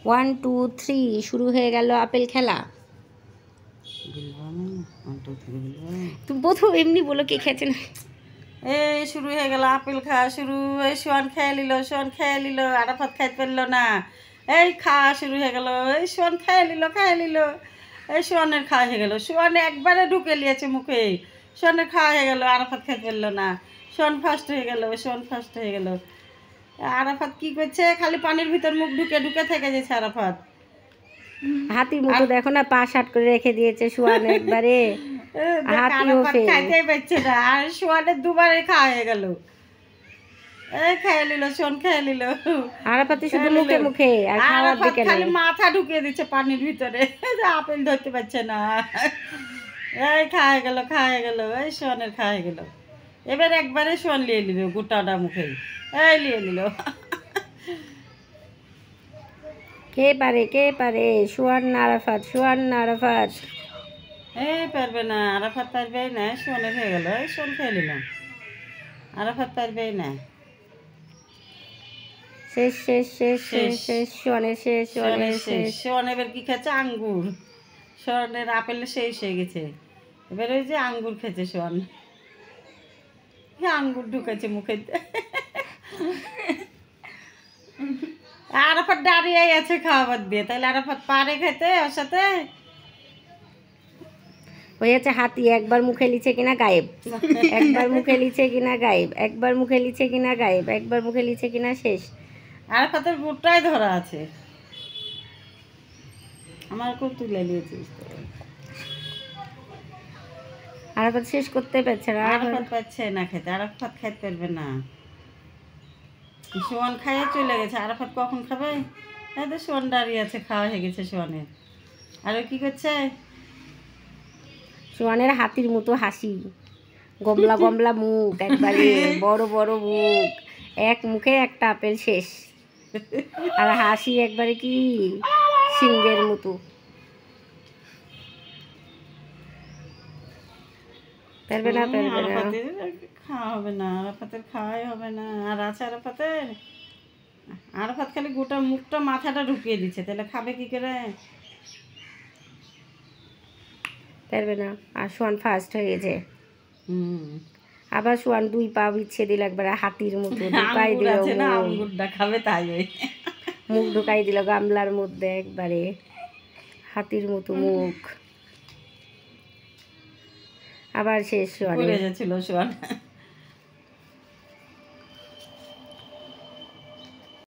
1 2 3 শুরু হয়ে গেল আপেল খেলা। তুমি প্রথম এমনি বলো কে খেয়েছে না। এই শুরু হয়ে গেল আপেল খাওয়া শুরু। এই সোয়ান খেয়ে নিল, সোয়ান খেয়ে নিল, আরাফাত খাইতে পারলো না। এই খাওয়া শুরু হয়ে গেল। এই সোয়ান খেয়ে নিল, খেয়ে নিল। এই সোয়ানের খাওয়া হয়ে গেল। সোয়ান একবারে ঢুকে নিয়েছে মুখে। সোয়ানের খাওয়া হয়ে গেল, আরাফাত খাইতে পারলো না। সোয়ান ফার্স্ট হয়ে গেল, সোয়ান ফার্স্ট হয়ে গেল। আরাফাত কি করছে, খালি পানির ভিতর মুখ ঢুকে ঢুকে থেকে যাচ্ছে আরাফাত। হাতির মতো দেখো না, পা শাট করে রেখে দিয়েছে সোয়ান একবারে। হাতিও ফেল। খাইতেই পারছে না, আর সোয়ানের দুবারে খাওয়া হয়ে গেল। এই খেয়ে নিল, সোয়ান খেয়ে নিল। আরাফাতে শুধু মুখে মুখে, আর খাওয়ার দিকে খালি নেই। মাথা ঢুকিয়ে দিচ্ছে পানির ভিতরে, আপেল ধরতে পারছে না। এই খাওয়া গেল, খাওয়া গেল। এই সোয়ানের খাওয়া গেল। এবার একবারে সোয়ান নিয়ে নিল গোটাটা মুখে। এই নিয়ে নিল। কে পারে, কে পারে? সোয়ান না আরাফাত, সোয়ান না আরাফাত? এই পারবে না, আরাফাত পারবেই না। সোয়ানের হয়ে গেল। এই সোয়ান খেয়ে নিলাম, আরাফাত পারবেই না। শেষ শেষ শেষ শেষ শেষ, সোয়ানের শেষ, সোয়ানের শেষ। সোয়ান এবার কি খেয়েছে? আঙ্গুর। সোয়ানের আপেল শেষ হয়ে গেছে, এবার ওই যে আঙ্গুর খেয়েছে সোয়ান। আঙ্গুর ঢুকেছে মুখে। আরাফাত দাঁড়িয়ে আছে খাবার দিয়ে, তাহলে আরাফাত পারে খেতে ওর সাথে? হয়েছে হাতি, একবার মুখে লিছে কিনা গায়েব, একবার মুখে লিছে কিনা গায়েব, একবার মুখে লিছে কিনা গায়েব, একবার মুখে লিছে কিনা শেষ। আরাফাতের বুটটাই ধরা আছে, আমার খুব তুলে নিয়েছিস। আরাফাত শেষ করতে পারছে না। আরাফাত পাচ্ছে না খেতে, আরাফাত খাইতে পারবে না। সোয়ান খাইয়ে চলে গেছে, আরাফাত কখন খাবে? এই তো সোয়ান দাঁড়িয়ে আছে, খাওয়া হয়ে গেছে সোয়ানের। আর ও কি করছে? সোয়ানের হাতির মতো হাসি, গমলা গমলা মুখ, একবারে বড় বড় মুখ, এক মুখে একটা আপেল শেষ। আর হাসি একবারে কি সিংহের মতো। পারবে না, পারবে না। খাওয়া হবে না, আরাফাতের খাওয়াই হবে না। আর আছে আরাফাতের? আরাফাত খালি গোটা মুখটা মাথাটা ঢুকিয়ে দিচ্ছে, তাহলে খাবে কি করে? পারবে না। আর সোয়ান ফার্স্ট হয়ে গেছে। আবার সোয়ান 2 পা বিছিয়ে দিল, একবারে হাতির মতো ঢুকাই দিল। আঙ্গুরটা খাবে তাই মুখ ঢুকাই দিল গামলার মধ্যে, একবারে হাতির মতো মুখ। আবার শেষ সোয়ান। পড়ে যাচ্ছিল সোয়ান।